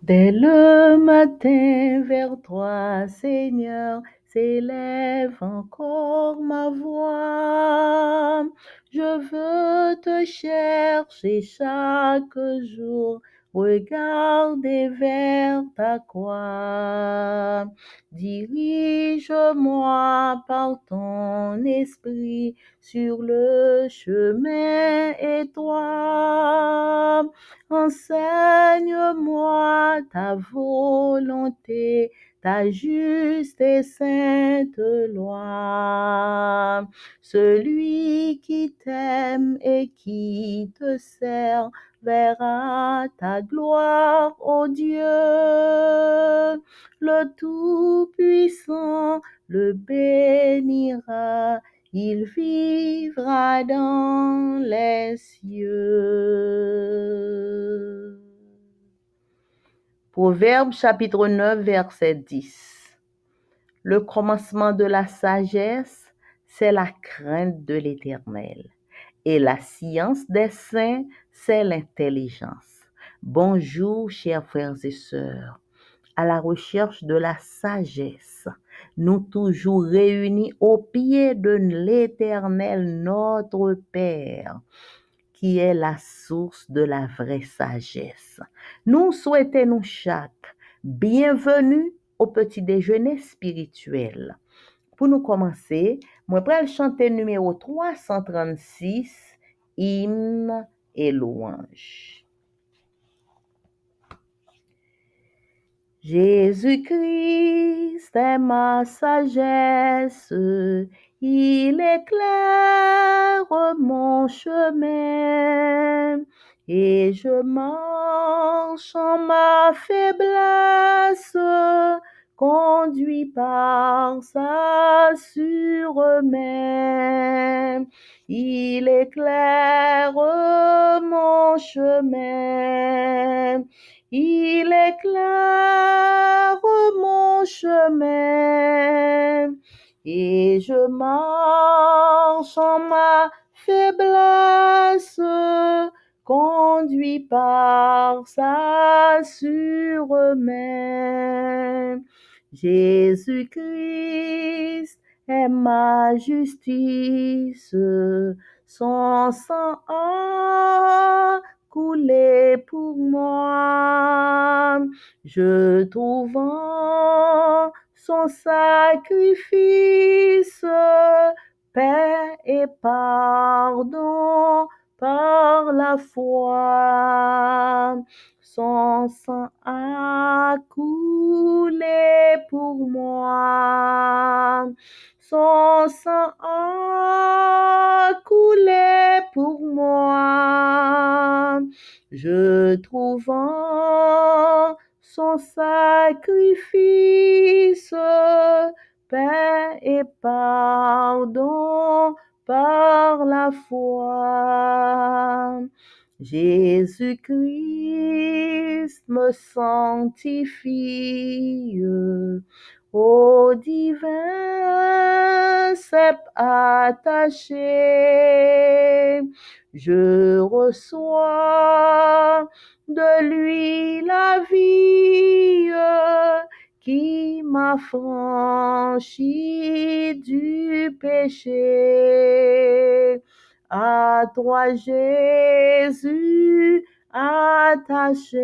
Dès le matin vers toi, Seigneur, s'élève encore ma voix. Je veux te chercher chaque jour, regarder vers ta croix. Dirige-moi par ton esprit sur le chemin étroit. Enseigne-moi ta volonté, ta juste et sainte loi. Celui qui t'aime et qui te sert verra ta gloire, ô Dieu. Le Tout-Puissant le bénira, il vivra dans les cieux. Proverbe chapitre 9, verset 10. Le commencement de la sagesse, c'est la crainte de l'Éternel, et la science des saints, c'est l'intelligence. Bonjour, chers frères et sœurs. À la recherche de la sagesse, nous toujours réunis au pied de l'Éternel, notre Père, qui est la source de la vraie sagesse. Nous souhaitons chaque bienvenue au petit déjeuner spirituel. Pour nous commencer, moi vais chanter numéro 336, hymne et louange. Jésus-Christ est ma sagesse, il éclaire mon chemin et je marche en ma faiblesse, conduit par sa sûre main. Il éclaire mon chemin. Il éclaire mon chemin et je marche en ma faiblesse, conduit par sa sûre main. Jésus-Christ est ma justice, son sang a coulé pour moi. Je trouve en son sacrifice paix et pardon par la foi. Son sang a coulé pour moi. Son sang a coulé pour moi. Je trouve en son sacrifice paix et pardon par la foi. Jésus-Christ me sanctifie, au divin cep attaché. Je reçois de lui la vie qui m'a franchi du péché. À toi, Jésus, attaché.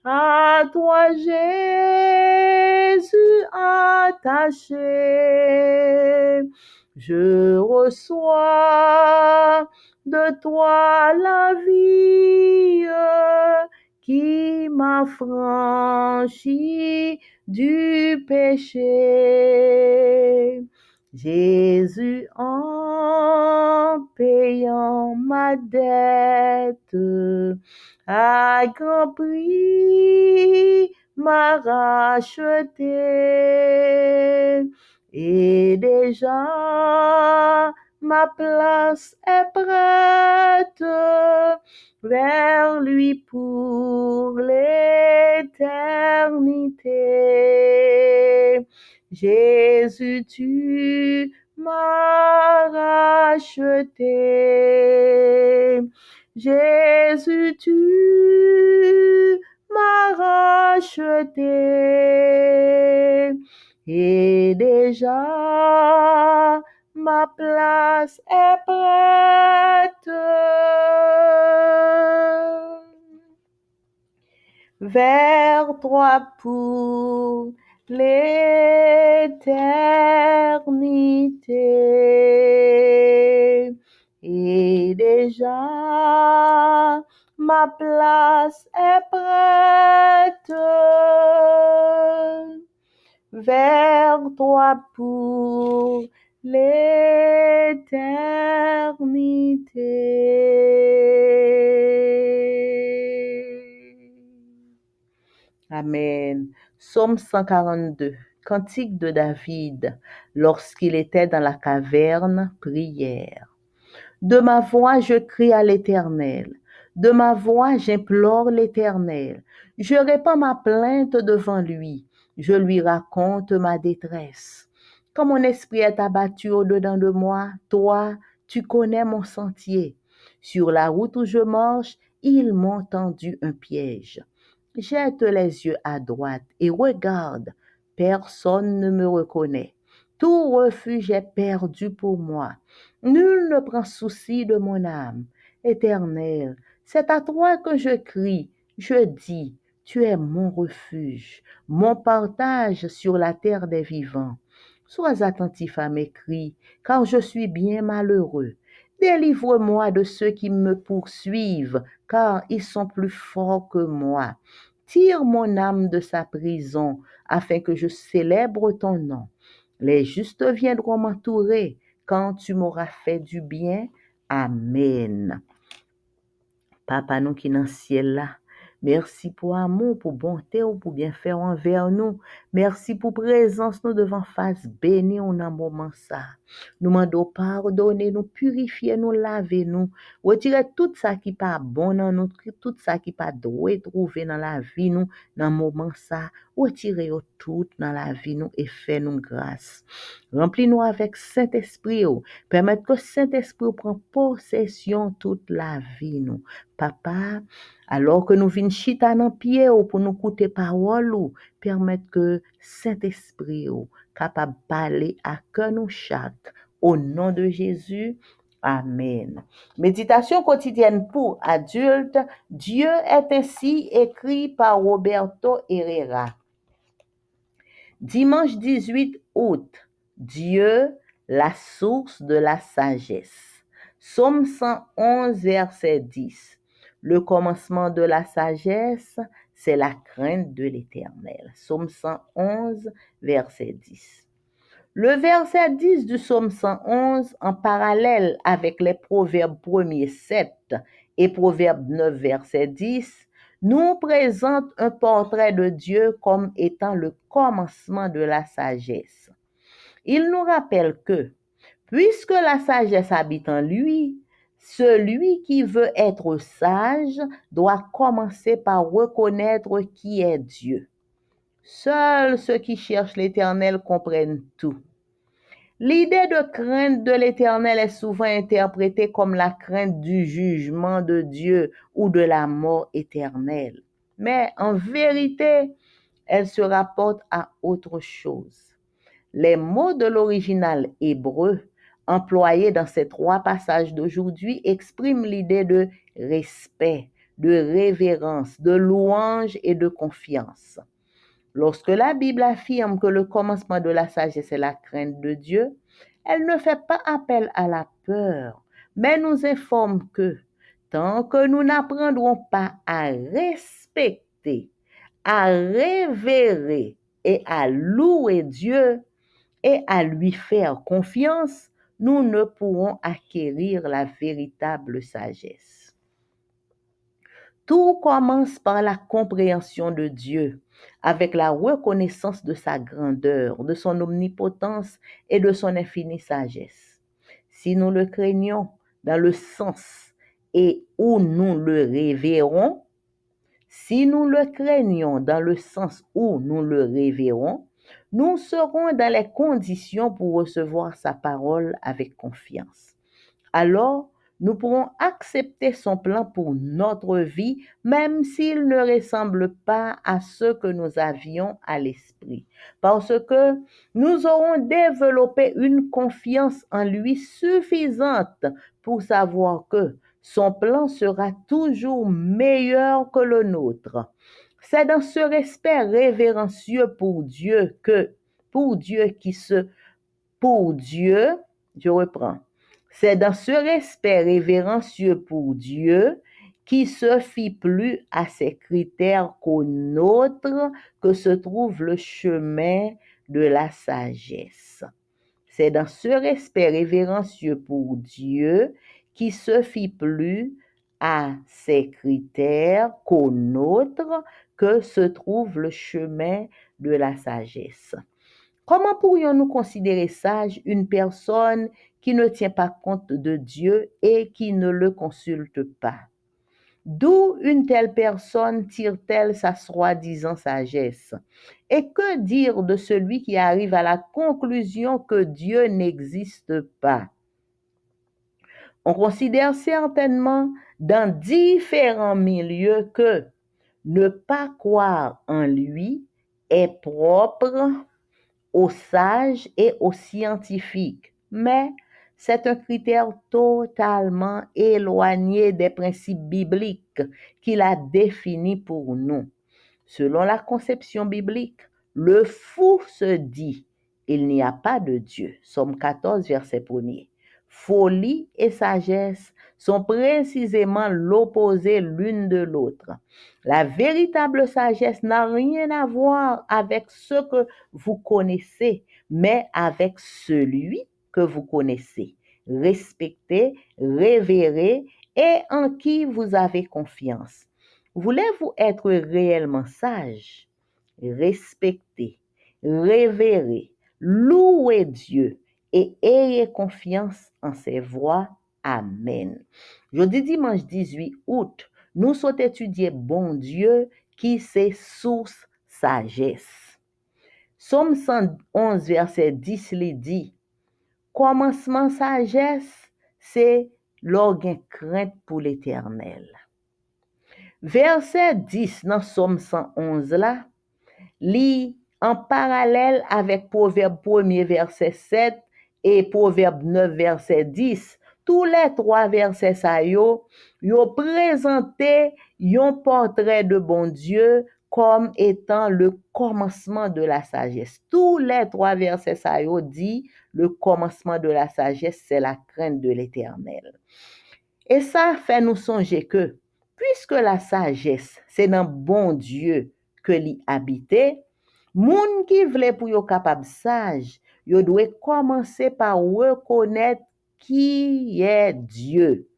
À toi, Jésus, attaché. Je reçois de toi la vie qui m'a franchi du péché. Jésus, en payant ma dette, à grand prix m'a racheté. Et déjà ma place est prête vers lui pour l'éternité. Jésus, tu m'as racheté. Jésus, tu racheté. Et déjà, ma place est prête. Vers toi pour l'éternité. Et déjà, ma place est prête. Vers toi pour l'éternité. Amen. Psaume 142. Cantique de David lorsqu'il était dans la caverne, prière. De ma voix, je crie à l'Éternel. De ma voix, j'implore l'Éternel. Je répands ma plainte devant lui. Je lui raconte ma détresse. Quand mon esprit est abattu au-dedans de moi, toi, tu connais mon sentier. Sur la route où je marche, ils m'ont tendu un piège. Jette les yeux à droite et regarde. Personne ne me reconnaît. Tout refuge est perdu pour moi. Nul ne prend souci de mon âme. Éternel, c'est à toi que je crie. Je dis, tu es mon refuge, mon partage sur la terre des vivants. Sois attentif à mes cris, car je suis bien malheureux. Délivre-moi de ceux qui me poursuivent, car ils sont plus forts que moi. Tire mon âme de sa prison, afin que je célèbre ton nom. Les justes viendront m'entourer quand tu m'auras fait du bien. Amen. Papa nous qui dans le ciel là, merci pour amour, pour bonté ou pour bien faire envers nous. Merci pour présence nous devant face béni ou dans moment ça. Nous demandons pardonner, nous purifier, nous laver, nous retirer tout ça qui pas bon dans nous, tout ça qui pas droit trouver dans la vie nous dans moment ça. Retirer tout dans la vie nous et faire nous grâce. Remplis-nous avec Saint-Esprit, permettre que Saint-Esprit prenne possession toute la vie nous. Papa, alors que nous venons chita dans pied pour nous écouter parole ou permettre que Saint-Esprit capable de parler à cœur nous chaque au nom de Jésus. Amen. Méditation quotidienne pour adultes. Dieu est ainsi écrit par Roberto Herrera. Dimanche 18 août. Dieu, la source de la sagesse. Psaume 111, verset 10. Le commencement de la sagesse, c'est la crainte de l'Éternel. Psaume 111, verset 10. Le verset 10 du psaume 111, en parallèle avec les Proverbes 1er 7 et Proverbe 9, verset 10, nous présente un portrait de Dieu comme étant le commencement de la sagesse. Il nous rappelle que, puisque la sagesse habite en lui, celui qui veut être sage doit commencer par reconnaître qui est Dieu. Seuls ceux qui cherchent l'Éternel comprennent tout. L'idée de crainte de l'Éternel est souvent interprétée comme la crainte du jugement de Dieu ou de la mort éternelle. Mais en vérité, elle se rapporte à autre chose. Les mots de l'original hébreu employés dans ces trois passages d'aujourd'hui expriment l'idée de respect, de révérence, de louange et de confiance. Lorsque la Bible affirme que le commencement de la sagesse est la crainte de Dieu, elle ne fait pas appel à la peur, mais nous informe que tant que nous n'apprendrons pas à respecter, à révérer et à louer Dieu et à lui faire confiance, nous ne pourrons acquérir la véritable sagesse. Tout commence par la compréhension de Dieu, avec la reconnaissance de sa grandeur, de son omnipotence et de son infinie sagesse. Si nous le craignons dans le sens et où nous le révérons, si nous le craignons dans le sens où nous le révérons, nous serons dans les conditions pour recevoir sa parole avec confiance. Alors, nous pourrons accepter son plan pour notre vie, même s'il ne ressemble pas à ce que nous avions à l'esprit. Parce que nous aurons développé une confiance en lui suffisante pour savoir que son plan sera toujours meilleur que le nôtre. C'est dans ce respect révérencieux pour Dieu qui se pour Dieu, je reprends, c'est dans ce respect révérencieux pour Dieu qui se fie plus à ses critères qu'aux nôtres que se trouve le chemin de la sagesse. C'est dans ce respect révérencieux pour Dieu qui se fie plus à ses critères qu'aux nôtres que se trouve le chemin de la sagesse. Comment pourrions-nous considérer sage une personne qui ne tient pas compte de Dieu et qui ne le consulte pas? D'où une telle personne tire-t-elle sa soi-disant sagesse? Et que dire de celui qui arrive à la conclusion que Dieu n'existe pas? On considère certainement dans différents milieux que ne pas croire en lui est propre aux sages et aux scientifiques, mais c'est un critère totalement éloigné des principes bibliques qu'il a définis pour nous. Selon la conception biblique, le fou se dit, il n'y a pas de Dieu. Somme 14, verset 1er. Folie et sagesse sont précisément l'opposé l'une de l'autre. La véritable sagesse n'a rien à voir avec ce que vous connaissez, mais avec celui que vous connaissez, respectez, révérez et en qui vous avez confiance. Voulez-vous être réellement sage? Respectez, révérez, louez Dieu et ayez confiance en ses voies. Amen. Jeudi dimanche 18 août, nous sommes étudier bon Dieu qui c'est source sagesse. Somme 111, verset 10, li dit, commencement sagesse, c'est l'orgueil crainte pour l'éternel. Verset 10 dans Somme 111 là, lit en parallèle avec Proverbe 1er verset 7 et Proverbe 9 verset 10. Tous les trois versets ça yo présenté un portrait de bon Dieu comme étant le commencement de la sagesse. Tous les trois versets ça yo dit le commencement de la sagesse, c'est la crainte de l'Éternel. Et ça fait nous songer que puisque la sagesse, c'est dans bon Dieu que l'y habite, moun qui vle pour yo capable sage, yo doit commencer par reconnaître qui est Dieu.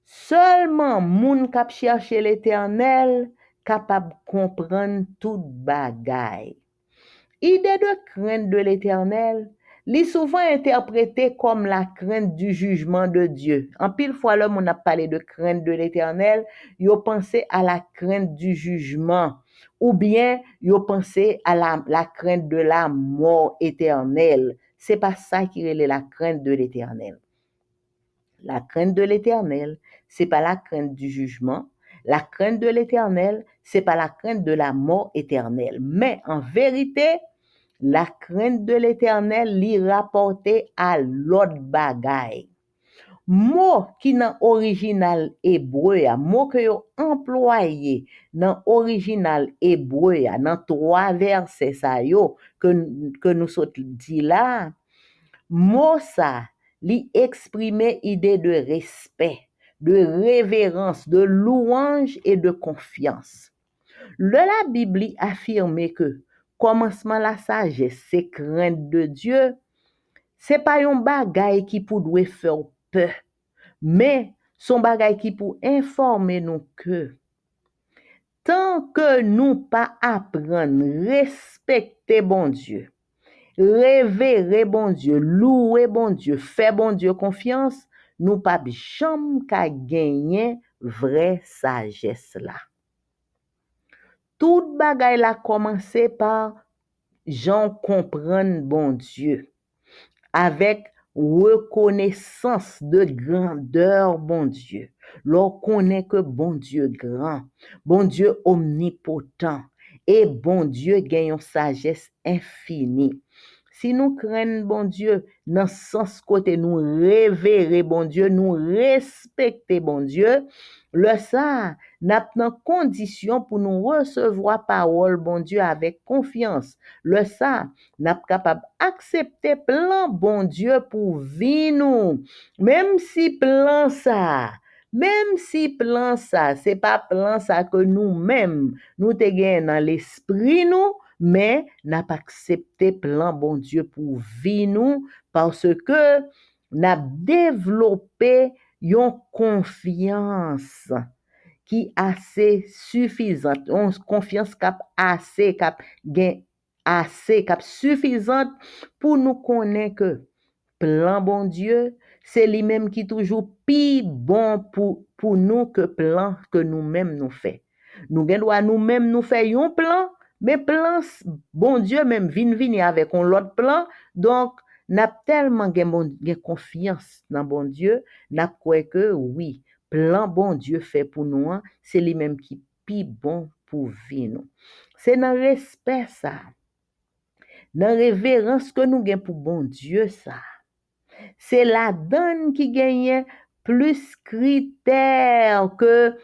Seulement moun k'ap chercher l'Éternel capable comprendre toute bagaille. Idée de crainte de l'Éternel, est souvent interprétée comme la crainte du jugement de Dieu. En pile fois, l'homme, on a parlé de crainte de l'Éternel, yo pensé à la crainte du jugement, ou bien yo pensé à la crainte de la mort éternelle. C'est pas ça qui est la crainte de l'Éternel. La crainte de l'Éternel, c'est pas la crainte du jugement. La crainte de l'Éternel, c'est pas la crainte de la mort éternelle. Mais en vérité, la crainte de l'Éternel li rapporté à l'autre bagaille. Mot qui dans original hébreu, mot que yo employé dans original hébreu, dans trois versets ça yo que nous sommes dit là, mot ça li exprimer idée de respect, de révérence, de louange et de confiance. La Bible affirme que commencement la sagesse, c'est crainte de Dieu, c'est pas un bagay qui pour doit faire peur, mais son bagay qui pour informer nous que tant que nous pas apprendre respecter bon Dieu, révérer bon Dieu, louer bon Dieu, faire bon Dieu confiance, nous pas jamais qu'à gagner vraie sagesse là. Tout bagay la commencé par Jean comprendre bon Dieu avec reconnaissance de grandeur, bon Dieu. L'on connaît que bon Dieu grand, bon Dieu omnipotent, et bon Dieu gagne une sagesse infinie. Si nous craignons bon Dieu, dans ce sens côté nous révérer bon Dieu, nous respecter bon Dieu, le ça, n'a pas condition pour nous recevoir parole bon Dieu avec confiance. Le ça, n'a pas capable accepter plan bon Dieu pour vie nous. Même si plan ça, c'est pas plan ça que nous-mêmes, nous te gagne dans l'esprit nous, mais n'a pas accepté plan bon Dieu pour vie nous parce que n'a développé une confiance qui assez suffisante, une confiance cap assez cap gain assez cap suffisante pour nous connaître que plan bon Dieu, c'est lui-même qui toujours plus bon pour nous que plan que nous-mêmes nous fait. Nous doit nous-mêmes nous faire un plan, mais plan bon Dieu même vient avec un autre plan. Donc n'a tellement gen confiance dans bon Dieu, n'a croire que oui, plan bon Dieu fait pour nous, c'est lui-même qui plus bon pour vivre nous. C'est dans respect ça, dans révérence que nous gain pour bon Dieu ça. C'est la donne qui gagne plus critères que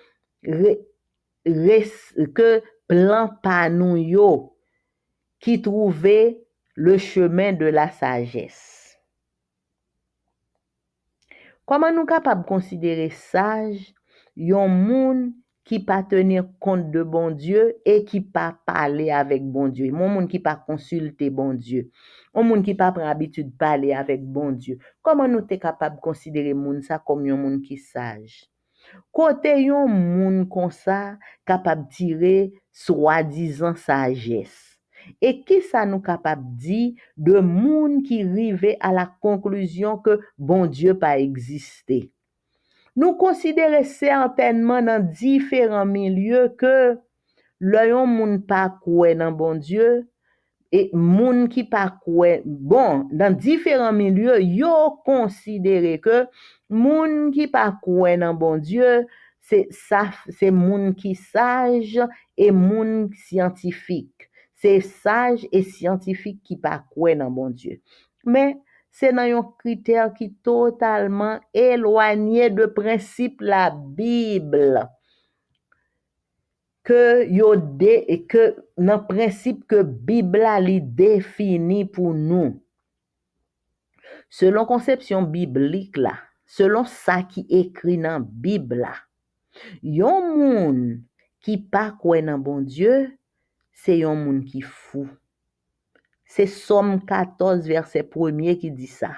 que plan pa nou yo qui trouvait le chemin de la sagesse. Comment nous capables considérer sage yon moun qui pas tenir compte de bon Dieu et qui pas parler avec bon Dieu, mon moun qui pas consulter bon Dieu, un moun qui pas prend habitude parler avec bon Dieu. Comment nous t'es capable considérer moun ça comme yon moun qui sage? Côté yon moun comme ça capable tirer soi-disant sagesse. Et qui ça nous capable dit de moun qui rive à la conclusion que bon Dieu pas existé? Nous considérons certainement dans différents milieux que le yon moun pas kouè dans bon Dieu et moun qui pas kouè bon dans différents milieux yo considéré que moun qui pas kouè dans bon Dieu c'est moun qui sage et moun scientifique. C'est sage et scientifique qui pas kouè dans bon Dieu. Mais c'est dans un critère qui totalement éloigné de principe la Bible que dans principe que Bible li défini pour nous. Selon conception biblique là, selon ça qui écrit dans Bible là, yon moun qui pas croit dans bon Dieu, c'est yon moun qui fou. C'est Somme 14 verset 1er qui dit ça.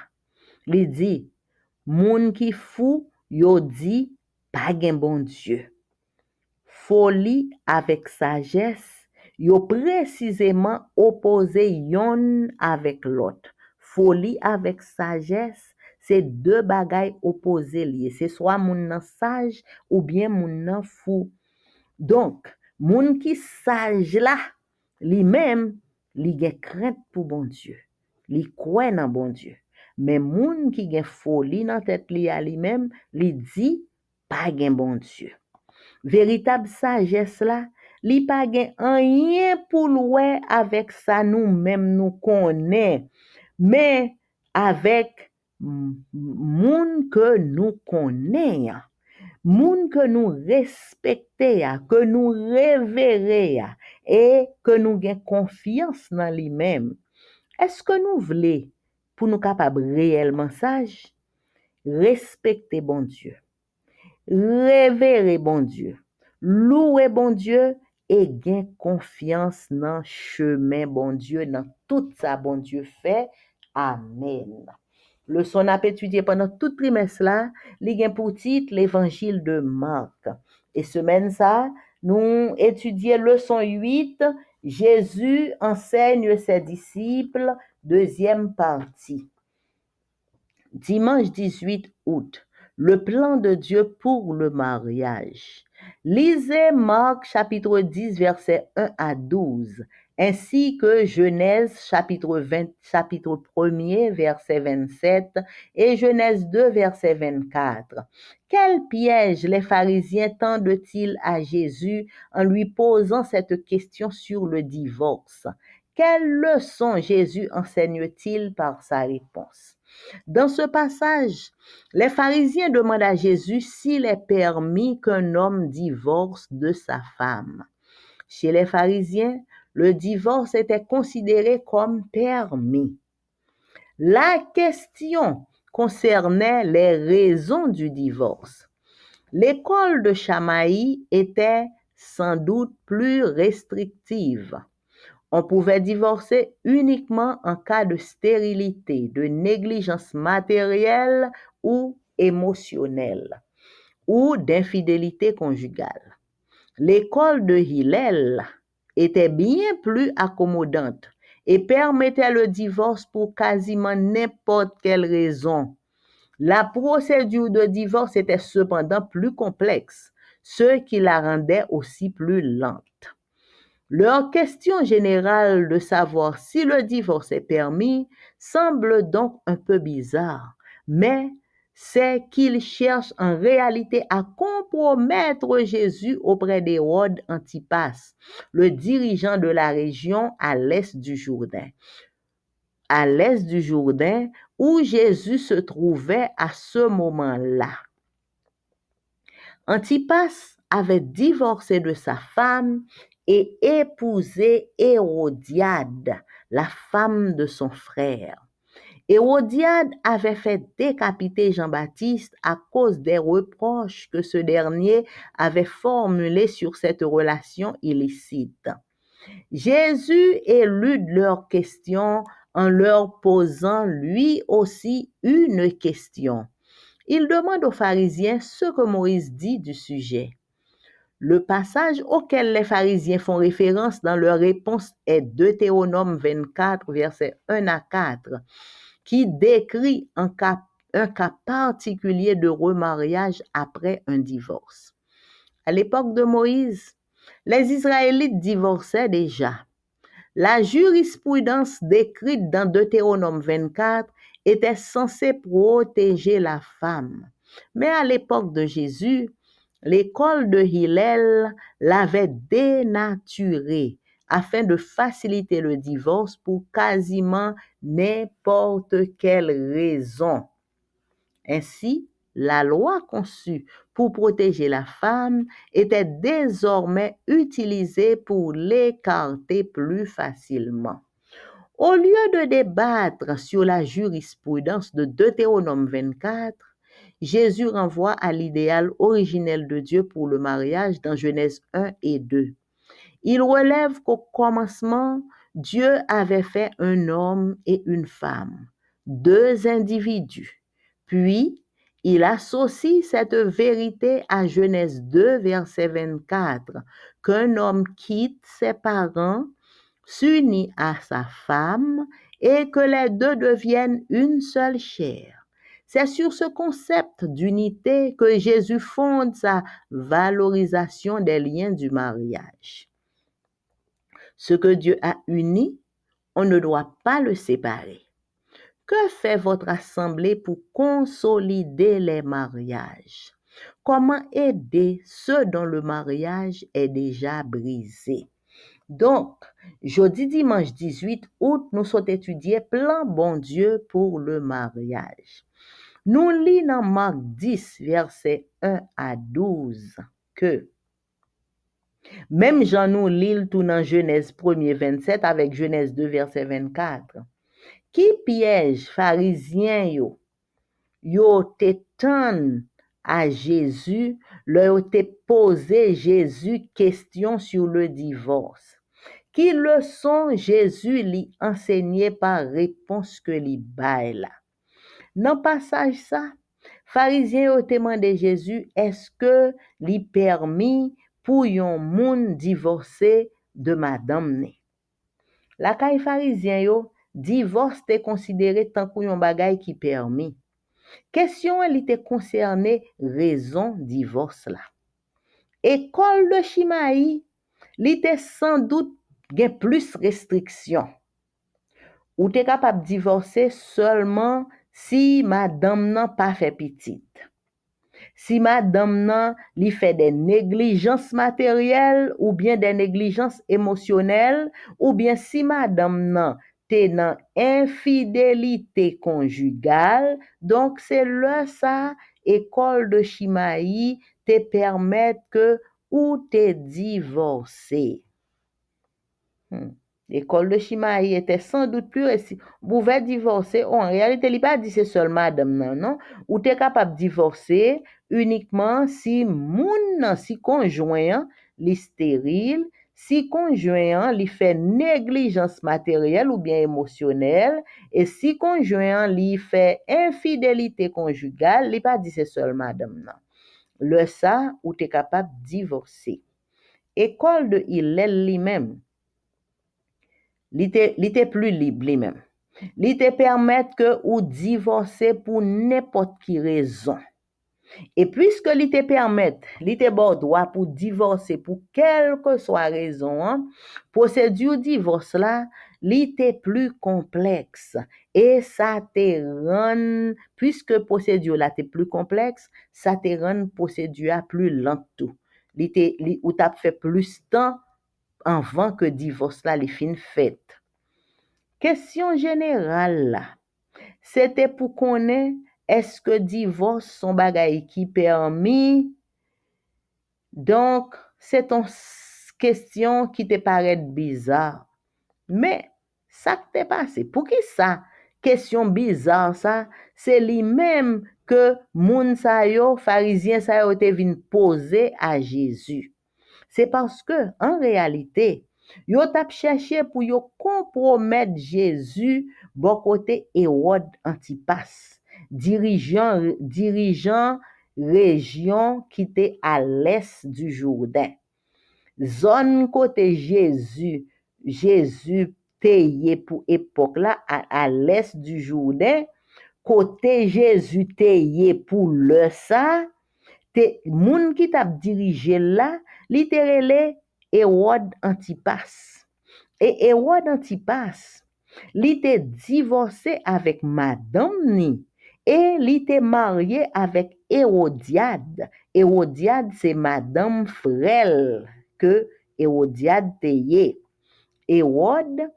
Il dit moun qui fou yo dit pas gen bon Dieu. Folie avec sagesse, yo précisément opposé yon avec l'autre. Folie avec sagesse, c'est deux bagailles opposées liées. C'est soit moun nan sage ou bien moun nan fou. Donc, moun qui sage là, lui-même, li gen crainte pour bon Dieu. Li croit dans bon Dieu. Mais moun qui gen folie dans tête li a lui-même, li dit pas gen bon Dieu. Véritable sagesse là, li pa gen rien pour louer avec ça nous-mêmes nous connaît, mais avec moun que nous connaît, moun que nous respecter, que nous révérer et que nous gen confiance dans lui-même. Est-ce que nous voulons pour nous capables réellement sage, respecter bon Dieu, révérer bon Dieu, louer bon Dieu et gain confiance dans chemin bon Dieu, dans tout ça bon Dieu fait. Amen. Leçon n'a étudié pendant tout trimestre là, li gen pour titre l'évangile de Marc. Et semaine ça, nous étudions leçon 8, Jésus enseigne ses disciples, deuxième partie. Dimanche 18 août, le plan de Dieu pour le mariage. Lisez Marc chapitre 10 versets 1 à 12. ainsi que Genèse chapitre 1er, verset 27 et Genèse 2, verset 24. Quel piège les pharisiens tendent-ils à Jésus en lui posant cette question sur le divorce? Quelle leçon Jésus enseigne-t-il par sa réponse? Dans ce passage, les pharisiens demandent à Jésus s'il est permis qu'un homme divorce de sa femme. Chez les pharisiens, le divorce était considéré comme permis. La question concernait les raisons du divorce. L'école de Shammai était sans doute plus restrictive. On pouvait divorcer uniquement en cas de stérilité, de négligence matérielle ou émotionnelle, ou d'infidélité conjugale. L'école de Hillel était bien plus accommodante et permettait le divorce pour quasiment n'importe quelle raison. La procédure de divorce était cependant plus complexe, ce qui la rendait aussi plus lente. Leur question générale de savoir si le divorce est permis semble donc un peu bizarre, mais c'est qu'ils cherchent en réalité à compromettre Jésus auprès d'Hérode Antipas, le dirigeant de la région à l'est du Jourdain. À l'est du Jourdain, où Jésus se trouvait à ce moment-là. Antipas avait divorcé de sa femme et épousé Hérodiade, la femme de son frère. Hérodiade avait fait décapiter Jean-Baptiste à cause des reproches que ce dernier avait formulés sur cette relation illicite. Jésus élude leurs questions en leur posant lui aussi une question. Il demande aux pharisiens ce que Moïse dit du sujet. Le passage auquel les pharisiens font référence dans leur réponse est Deutéronome 24, versets 1 à 4, qui décrit un cas particulier de remariage après un divorce. À l'époque de Moïse, les Israélites divorçaient déjà. La jurisprudence décrite dans Deutéronome 24 était censée protéger la femme. Mais à l'époque de Jésus, l'école de Hillel l'avait dénaturée afin de faciliter le divorce pour quasiment n'importe quelle raison. Ainsi, la loi conçue pour protéger la femme était désormais utilisée pour l'écarter plus facilement. Au lieu de débattre sur la jurisprudence de Deutéronome 24, Jésus renvoie à l'idéal originel de Dieu pour le mariage dans Genèse 1 et 2. Il relève qu'au commencement, Dieu avait fait un homme et une femme, deux individus. Puis, il associe cette vérité à Genèse 2, verset 24, qu'un homme quitte ses parents, s'unit à sa femme et que les deux deviennent une seule chair. C'est sur ce concept d'unité que Jésus fonde sa valorisation des liens du mariage. Ce que Dieu a uni, on ne doit pas le séparer. Que fait votre assemblée pour consolider les mariages? Comment aider ceux dont le mariage est déjà brisé? Donc, jeudi dimanche 18 août, nous sommes étudiés plan bon Dieu pour le mariage. Nous lisons dans Marc 10, versets 1 à 12, que même Jean nous lit tout dans Genèse 1er 27 avec Genèse 2, verset 24. Qui piège pharisien yo te tan à Jésus, leur te posé Jésus question sur le divorce. Qui leçon Jésus li enseigné par réponse que li bay là. Dans passage ça, pharisien yo te demandé Jésus est-ce que li permis pour yon moun divorcer de madame ne. La kay pharisien yo, divorce te considéré tant que yon bagay qui permis. Question elle était concernée raison divorce là. École de Chimaï, l'était sans doute gen plus restriction. Ou t'es capable de divorcer seulement si madame nan pas fait petite. Si madame nan li fait des négligences matérielles ou bien des négligences émotionnelles ou bien si madame nan t'es dans infidélité conjugale, donc c'est là ça école de Chimaï te permettre que ou te divorcer. L'école de Chimaï était sans doute plus réussie. Vous pouvez divorcer. En réalité, il pas dit c'est seulement madame, non. Ou tu es capable de divorcer uniquement si si conjoint li stérile, si conjoint li fait négligence matérielle ou bien émotionnelle, et si conjoint li fait infidélité conjugale, il pas dit c'est seulement madame, non. Le ça, ou tu es capable de divorcer. École de Hillel lui-même, li te plus libre lui-même. Li te permettre que ou divorcer pour n'importe qui raison. Et puisque li te permettre, li te bon droit pour divorcer pour quelle que soit raison, procédure divorce là, li te plus complexe. Et ça te rend, puisque procédure là te plus complexe, ça te rend procédure plus lente tout. Ou t'a fait plus temps avant que divorce là li fin fait. Question générale là, c'était pour connaître est-ce que divorce son bagay qui permis. Donc, c'est une question qui te paraît bizarre. Mais, ça qui t'est passé, pour qui ça? Question bizarre ça, c'est lui-même que moun sa yo, pharisien sa yo te vin poser à Jésus. C'est parce que, en réalité, yo tap cherché pour yo compromettre Jésus bon côté Hérode Antipas, dirigeant région qui était à l'est du Jourdain. Zone côté Jésus teye pour époque là à l'est du Jourdain, côté Jésus teye pour le ça, moun qui t'a dirigé là, littéralement Hérode Antipas. Et Hérode Antipas, il était divorcé avec madame ni et il était marié avec Hérodiade. Hérodiade c'est madame frère que Hérodiade teye. Hérode,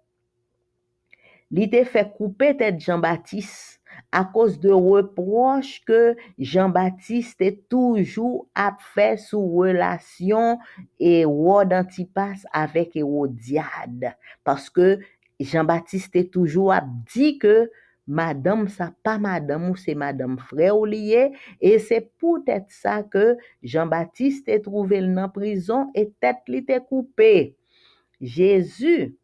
il était fait couper tête Jean-Baptiste à cause de reproches que Jean-Baptiste est toujours a fait sous relation Hérode Antipas avec Hérodiade. Parce que Jean-Baptiste est toujours a dit que madame, ça pas madame ou c'est madame frère ou lié. Et c'est peut-être ça que Jean-Baptiste est trouvé en prison et tête li était coupée. Jésus,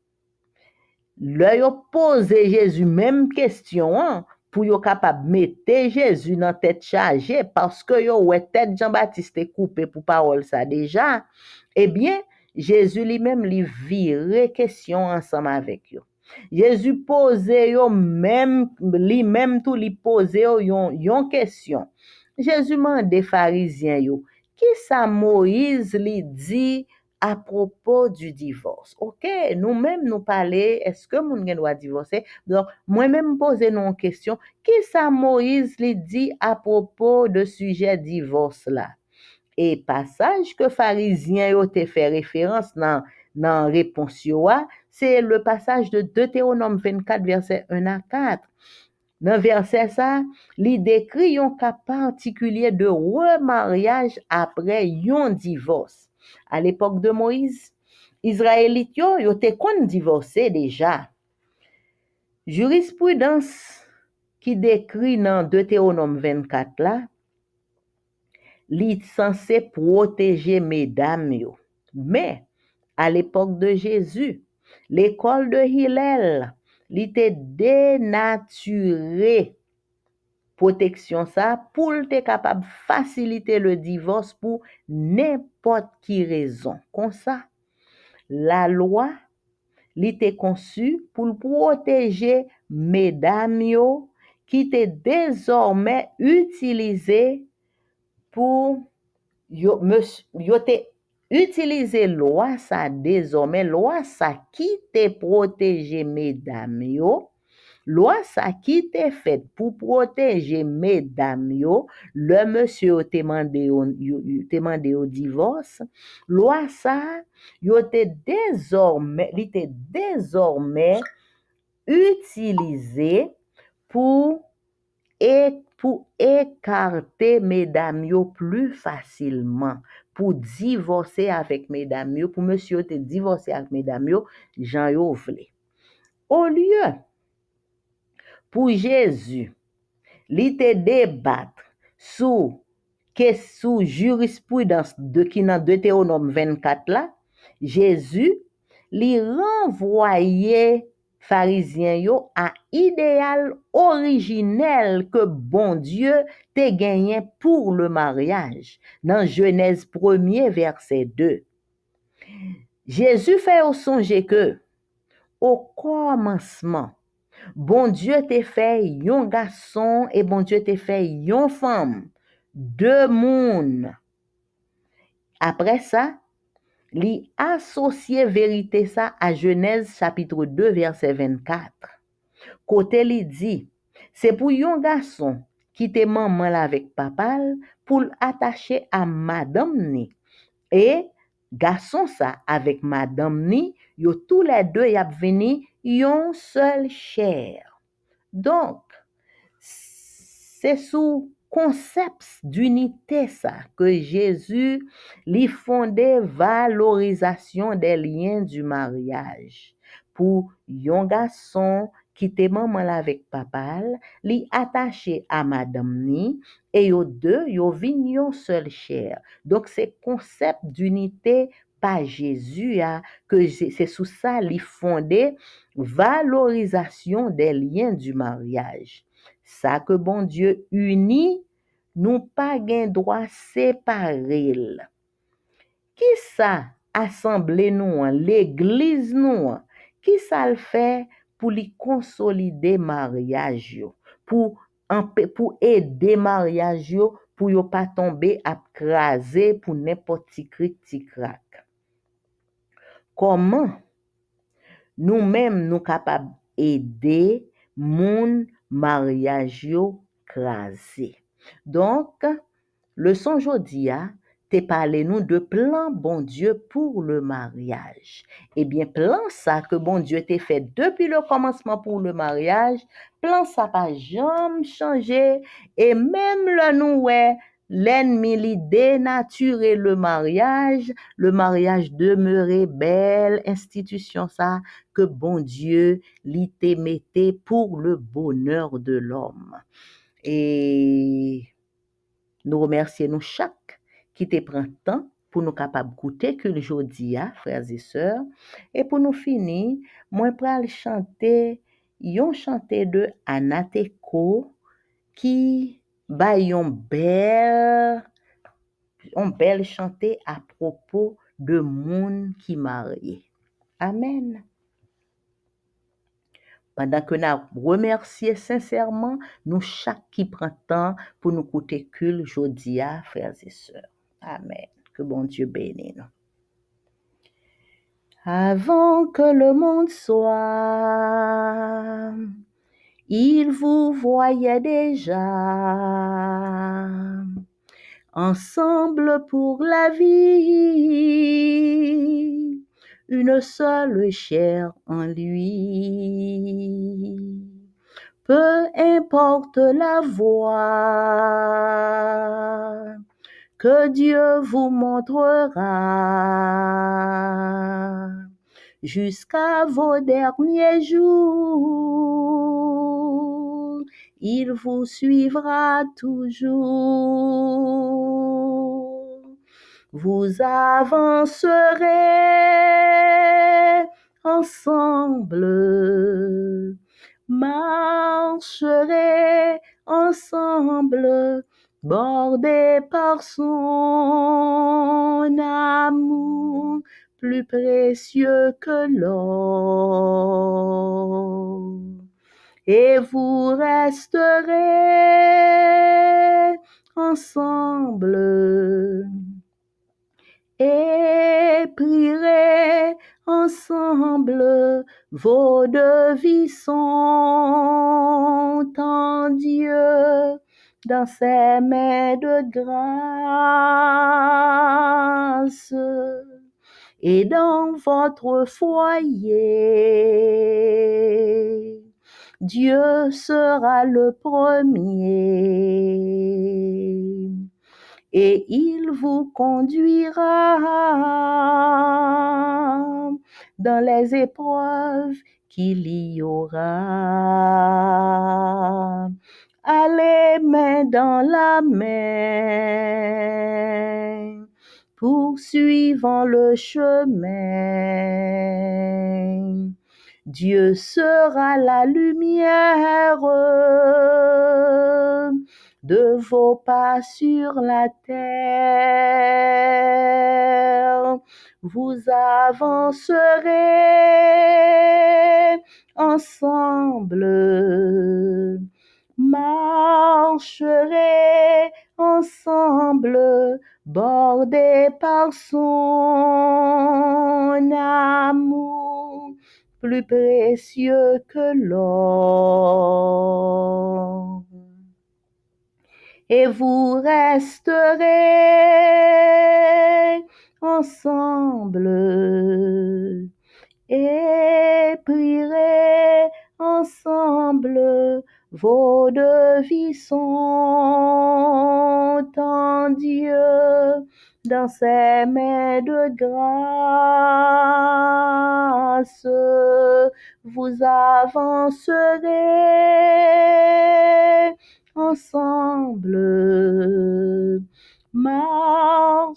là yo posé Jésus même question pour yo capable mettre Jésus dans tête chargée parce que yo ouais tête Jean-Baptiste est coupé pour parole ça déjà. Eh bien, Jésus lui-même lui vire question ensemble avec yo. Jésus posé yo même lui-même tout lui posé yo yon question. Jésus mande pharisiens yo, qui ça Moïse lui dit à propos du divorce. OK, nous-mêmes nous parler, est-ce que moun gen doit divorcer? Donc, moi-même poser une question, qui ça Moïse lui dit à propos de sujet divorce là? Et passage que pharisien yo te fait référence dans réponse yo, c'est le passage de Deutéronome 24 verset 1 à 4. Dans verset ça, il décrit un cas particulier de remariage après un divorce. À l'époque de Moïse, Israélites yo te kon divorcé déjà. Jurisprudence qui décrit dans Deutéronome 24 là, li censé protéger mesdames yo. Mais à l'époque de Jésus, l'école de Hillel, li te dénaturé protection ça pour être capable faciliter le divorce pour n'importe qui raison. Comme ça, la loi était conçue pour protéger mesdames yo qui étaient désormais utilisées pour yo te Utilisez loi ça désormais, loi ça qui te protégé mesdames yo. Loi ça qui te fait pour protéger mesdames yo, le monsieur te demandé au divorce. Loi ça, yo te désormais utilisé pour pour écarter mesdames yo plus facilement, pour divorcer avec mesdames yo, pour monsieur te divorcer avec mesdames yo, Jean yo vle. Au lieu pour Jésus, li te débattre sous jurisprudence de qui dans Deutéronome 24 là, Jésus li renvoyé pharisien yo à idéal originel que bon Dieu te gagné pour le mariage. Dans Genèse 1er verset 2. Jésus fait au songer que au commencement bon Dieu te fait yon garçon et bon Dieu te fait yon femme. Deux moun. Après ça, li associé vérité ça à Genèse chapitre 2 verset 24. Côté li dit, c'est pour yon garçon qui te maman là avec papa pour l'attacher à madame ni. Et garçon ça avec madame ni, yo tous les deux y a venu yon seul chair. Donc, c'est sous concept d'unité ça que Jésus lui fondait valorisation des liens du mariage. Pour yon garçon qui te maman avec papa, li attaché à madame ni et yo deux yo vin yon seul chair. Donc c'est concept d'unité par Jésus que c'est sous ça li fondé valorisation des liens du mariage. Ça que bon Dieu unit, nous pas gain droit séparer. Qui ça assemblé nous, l'église nous, qui ça le fait pour lui consolider mariage yo, pour aider mariage yo, pour yo pas tomber à craser pour n'importe qui crack. Comment nous-mêmes nous capables aider moun mariage yo crasé. Donc, leçon jodi a te parlé nous de plan bon Dieu pour le mariage. Eh bien, plan ça que bon Dieu t'a fait depuis le commencement pour le mariage, plan ça pas jamais changé et même le nous l'ennemi li dénaturer le mariage demeurait belle institution ça que bon Dieu li te mettait pour le bonheur de l'homme. Et nous remercions nous chaque qui te prend temps pour nous capables goûter que le jodi a frères et sœurs et pour nous finir moi pral chanter yon chanter de Anateko qui ba yon bel chanter à propos de moun qui marié. Amen. Pendant que nous remercions sincèrement, nous chaque qui prend temps pour nous écouter cul jodia, frères et sœurs. Amen. Que bon Dieu bénisse nous. Avant que le monde soit, il vous voyait déjà. Ensemble pour la vie, une seule chair en lui. Peu importe la voie que Dieu vous montrera jusqu'à vos derniers jours. Il vous suivra toujours. Vous avancerez ensemble, marcherez ensemble, bordés par son amour, plus précieux que l'or. Et vous resterez ensemble et prierez ensemble, vos devis sont en Dieu, dans ses mains de grâce. Et dans votre foyer, Dieu sera le premier et il vous conduira dans les épreuves qu'il y aura. Allez main dans la main, poursuivant le chemin. Dieu sera la lumière de vos pas sur la terre. Vous avancerez ensemble, marcherez ensemble, bordés par son amour, plus précieux que l'or. Et vous resterez ensemble et prierez ensemble, vos devis sont en Dieu, dans ses mains de grâce. Vous avancerez ensemble, marcherez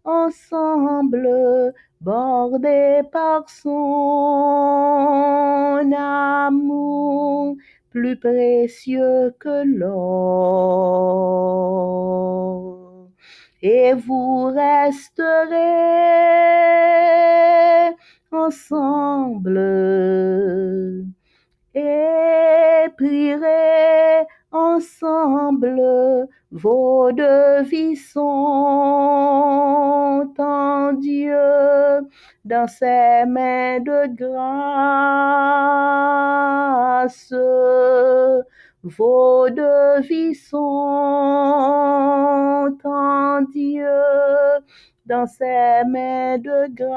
ensemble, bordés par son amour, plus précieux que l'or. Et vous resterez ensemble et prierez ensemble, vos devis sont en Dieu, dans ses mains de grâce. Vos devis sont en Dieu, dans ses mains de grâce.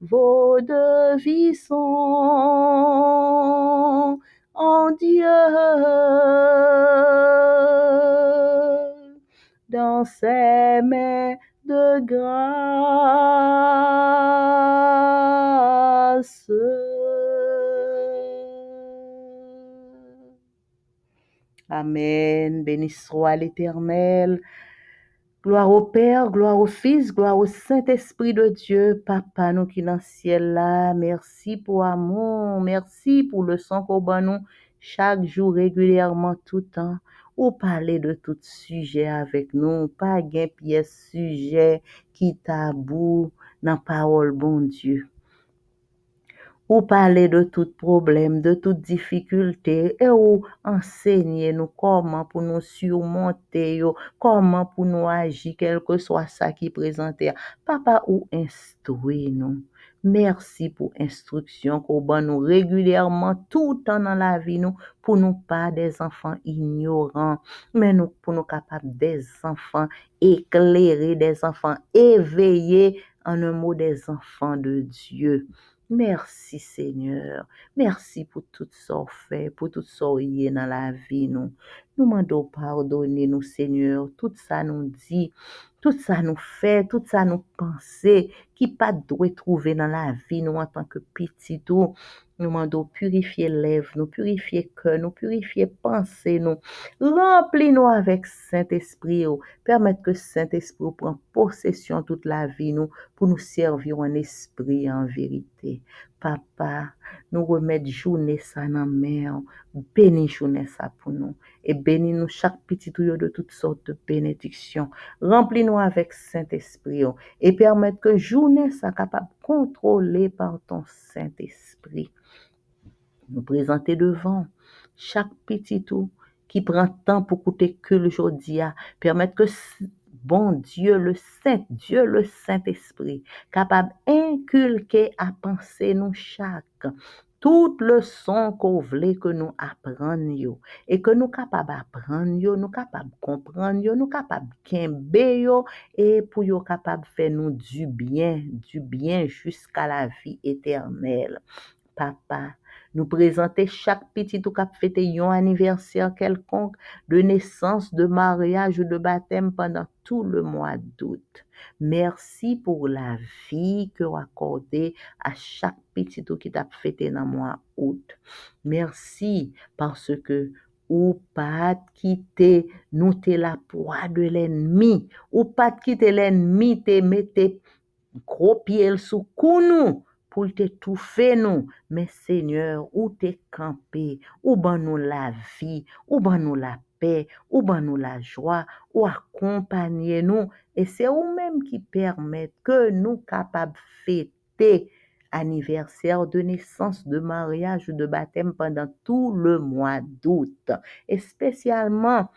Vos devis sont en Dieu, dans ses mains de grâce. Amen. Béni soit l'Éternel. Gloire au Père, gloire au Fils, gloire au Saint-Esprit de Dieu, Papa nous qui dans le ciel là. Merci pour amour, merci pour le sang qu'on bat nous chaque jour régulièrement tout le temps. Ou parler de tout sujet avec nous, pas gain pièce sujet qui tabou dans parole bon Dieu. Ou parler de tout problème, de toute difficulté, et ou enseigner nous comment pour nous surmonter, comment pour nous agir, quel que soit ça qui présente. Papa, ou instruit nous. Merci pour instruction qu'on donne nous régulièrement tout le temps dans la vie nous, pour nous pas des enfants ignorants, mais nous pour nous capables des enfants éclairés, des enfants éveillés, en un mot des enfants de Dieu. Merci Seigneur, merci pour tout ça fait, pour tout ça y est dans la vie nous. Nous demandons pardonner nous Seigneur, tout ça nous dit, tout ça nous fait, tout ça nous penser, qui pas doit trouver dans la vie nous en tant que petit tout. Nous demandons purifier lèvres, nous purifier cœur, nous purifier pensée nous. Remplis-nous avec Saint-Esprit, permettre que Saint-Esprit prenne possession toute la vie nous pour nous servir en esprit et en vérité. Papa, nous remettre journée ça dans main, bénis journée ça pour nous et bénis nous chaque petit tuyau de toutes sortes de bénédictions. Remplis-nous avec Saint-Esprit et permettre que journée ça capable contrôler par ton Saint-Esprit. Nous présenter devant chaque petit tout qui prend temps pour écouter que le jodi a, permettre que bon Dieu, le Saint-Esprit, capable inculquer à penser nous chaque, toute leçon qu'on voulait que nous apprenions et que nous capables d'apprendre, nous capables de comprendre, nous capables de kembe et pour nous capables faire nous du bien jusqu'à la vie éternelle. Papa, nous présenter chaque petit ou cap fêter un anniversaire quelconque de naissance, de mariage ou de baptême pendant tout le mois d'août. Merci pour la vie que vous accordez à chaque petit ou qui t'a fêté dans le mois d'août. Merci parce que ou pas quitter nous t'es la proie de l'ennemi, ou pas quitter l'ennemi te mettez gros pied sous cou nous pour t'étouffer nous, mais Seigneur, ou t'es campé, ou ban nous la vie, ou ban nous la paix, ou ban nous la joie, ou accompagner nous, et c'est vous-même qui permet que nous capables fêter anniversaire de naissance, de mariage ou de baptême pendant tout le mois d'août, et spécialement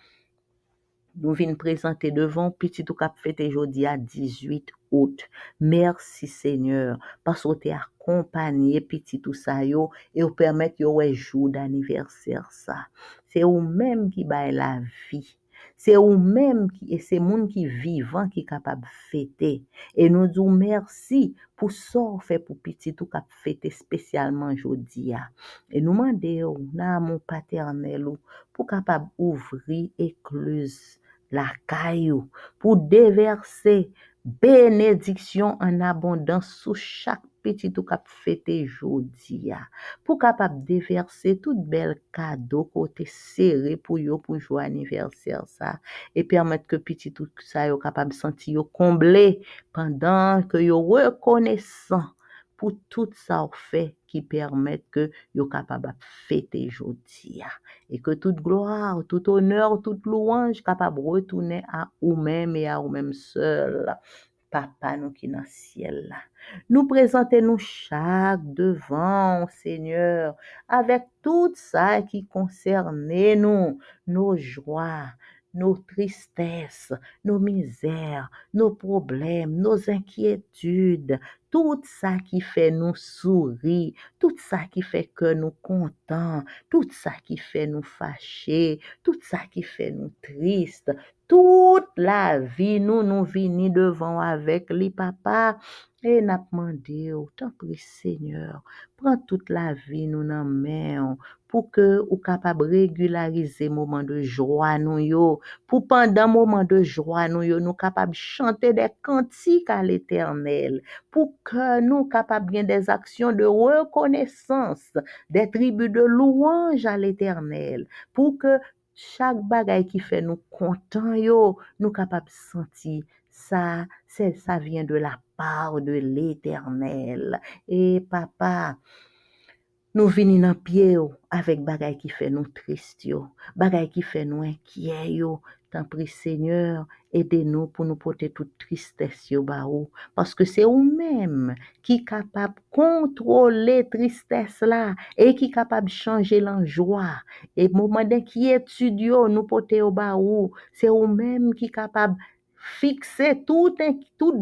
nous venons présenter devant petit ou cap fêté jeudi à 18 août. Merci Seigneur parce que tu accompagné petit tout ça yo et vous permettre yo jour d'anniversaire ça. C'est vous même qui baille la vie. C'est vous même qui et c'est monde qui vivant qui capable fêter et nous disons merci pour ça fait pour petit tout cap fêter spécialement jeudi et nous demander dans mon paternel pour capable ouvrir écluse la caillou pour déverser bénédiction en abondance sous chaque petit ou cap fêté jodi pour capable déverser toute belle cadeau côté serré pour yo pour jour anniversaire ça et permettre que petit tout ça yo capable sentir yo comblé pendant que yo reconnaissant pour tout ça fait qui permettent que yo capable fêter jodi et que toute gloire, tout honneur, toute louange capable retourner à vous-même et à vous-même seul. Papa nous qui dans le ciel là. Nous présentons nous chaque devant Seigneur avec tout ça qui concerne nous, nos joies, nos tristesses, nos misères, nos problèmes, nos inquiétudes, tout ça qui fait nous sourire, tout ça qui fait que nous contents, tout ça qui fait nous fâcher, tout ça qui fait nous tristes, toute la vie, nous venons devant avec les papas et n'a demandé, tant prie Seigneur, prends toute la vie nous dans main pour que ou capable régulariser moment de joie nous yo, pour pendant moment de joie nous yo, nous capable chanter des cantiques à l'Éternel, pour que nous capable bien des actions de reconnaissance, des tribus de louange à l'Éternel, pour que chaque bagaille qui fait nous contents yo, nous capable sentir ça, ça vient de la part de l'Éternel. Et papa, nous venons dans pied avec bagaille qui fait nous triste yo, bagaille qui fait nous inquiet yo. Tant prie Seigneur, aidez-nous pour nous porter toute tristesse yo ba ou, parce que c'est vous-même qui capable contrôler tristesse là et qui capable changer en joie. Et moment d'inquiétude yo nous porter au ba ou, c'est vous-même qui capable fixer toute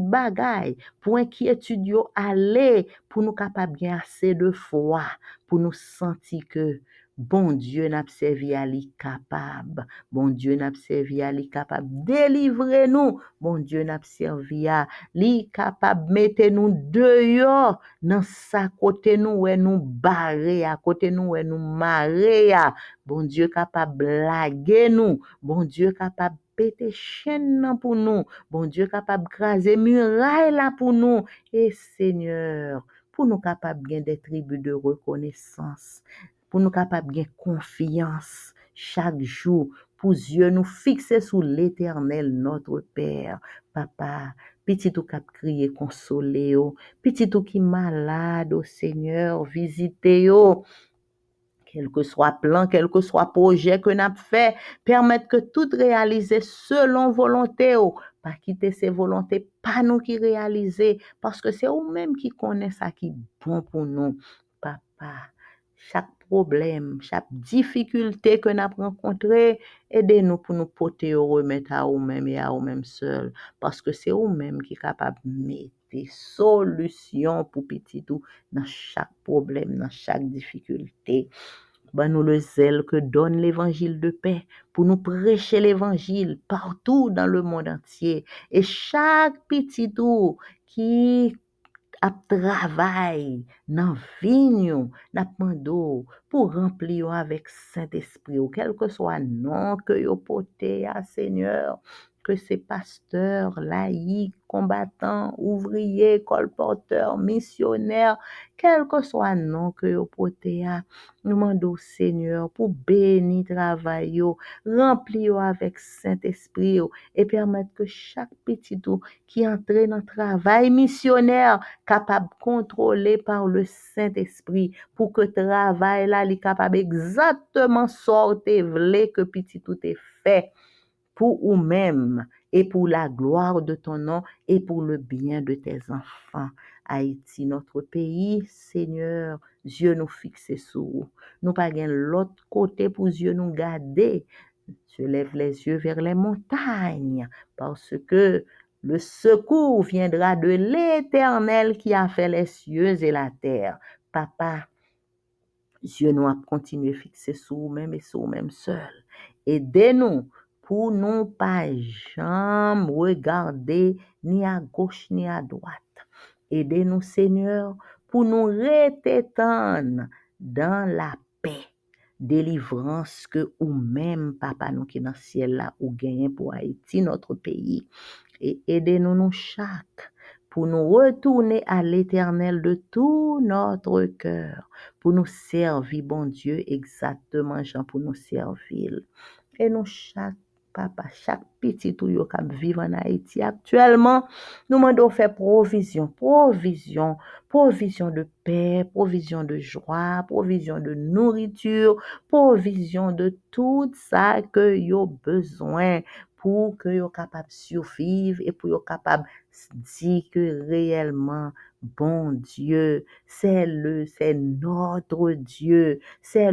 bagaille pour inquiétude yo aller pour nous capable bien assez de foi pour nous sentir que bon Dieu n'a servi à lui capable. Bon Dieu n'a servi à lui capable délivrer nous. Bon Dieu n'a servi à lui capable mettre nous dehors dans sa côté nous et nous barrer à côté nous et nous marrer. Bon Dieu capable blaguer nous. Bon Dieu capable péter chaîne pour nous. Bon Dieu capable craser muraille là pour nous. Et Seigneur, pour nous capables de des tribus de reconnaissance, pour nous capables de confiance chaque jour, pour Dieu nous fixer sur l'Éternel, notre Père. Papa, petit tout cap crier, consoler, petit tout qui malade, au Seigneur, visitez, quel que soit plan, quel que soit projet que nous avons fait, permettre que tout réalise selon volonté, pas quitter ses volontés, pas nous qui réaliser, parce que c'est vous-même qui connaissez ça qui est bon pour nous. Papa, chaque problème, chaque difficulté que nous avons rencontrée, aidez-nous pour nous porter au remettre à nous-mêmes et à nous-mêmes seuls. Parce que c'est nous-mêmes qui sommes capables de mettre des solutions pour petit tout dans chaque problème, dans chaque difficulté. Ben, nous le zèle que donne l'évangile de paix pour nous prêcher l'évangile partout dans le monde entier. Et chaque petit tout qui ap travail dans vigno, n'a demandé pour remplir avec Saint-Esprit, ou quel que soit le nom que yo porté à Seigneur, que c'est pasteur, laïc, combattant, ouvrier, colporteur, missionnaire, quel que soit le nom que yo porté à, nous demandons Seigneur pour bénir travail yo, remplir avec Saint-Esprit et permettre que chaque petit tout qui entre dans le travail missionnaire capable de contrôler par le Saint-Esprit pour que le travail là est capable exactement sortir vle que petit tout est fait pour ou-même et pour la gloire de ton nom et pour le bien de tes enfants. Haïti, notre pays, Seigneur, Dieu nous fixe sur nous pas gain l'autre côté pour Dieu nous garder. Je lève les yeux vers les montagnes parce que le secours viendra de l'Éternel qui a fait les cieux et la terre. Papa, Dieu nous a continué fixé sur nous-mêmes et sur nous-mêmes seuls. Aidez-nous pour nous pas jamais regarder ni à gauche ni à droite. Aidez-nous, Seigneur, pour nous rester dans la paix, délivrance que ou même, Papa, nous qui dans le ciel là, ou gagné pour Haïti, notre pays. Et aidez-nous nous chaque pour nous retourner à l'Éternel de tout notre cœur, pour nous servir, bon Dieu, exactement, Jean, pour nous servir. Et nous chaque papa, chaque petit tout yo qui vivre en Haïti actuellement, nous demandons faire provision de paix, provision de joie, provision de nourriture, provision de tout ça que yo besoin pour que yo capable survivre et pour yo capable dire que réellement bon Dieu, c'est notre Dieu, c'est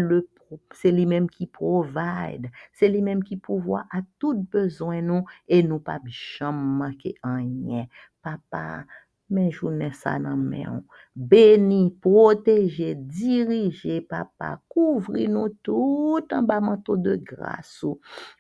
lui-même qui provide, c'est lui-même qui pourvoit à tout besoin nous et nous pas jamais manquer rien. Papa, mais journée ça dans main. Béni, protéger, diriger, papa, couvrir-nous tout en bas manteau de grâce.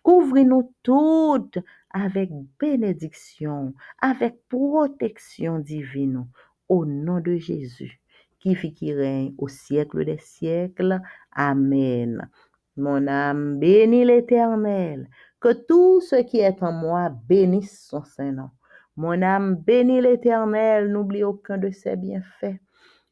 Couvrir-nous toutes avec bénédiction, avec protection divine. Au nom de Jésus, qui vit, qui règne au siècle des siècles. Amen. Mon âme bénit l'Éternel. Que tout ce qui est en moi bénisse son Saint-Nom. Mon âme bénit l'Éternel. N'oublie aucun de ses bienfaits.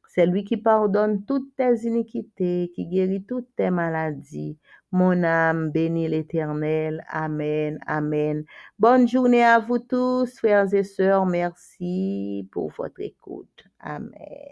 C'est lui qui pardonne toutes tes iniquités, qui guérit toutes tes maladies. Mon âme bénit l'Éternel. Amen. Amen. Bonne journée à vous tous, frères et sœurs. Merci pour votre écoute. Amen.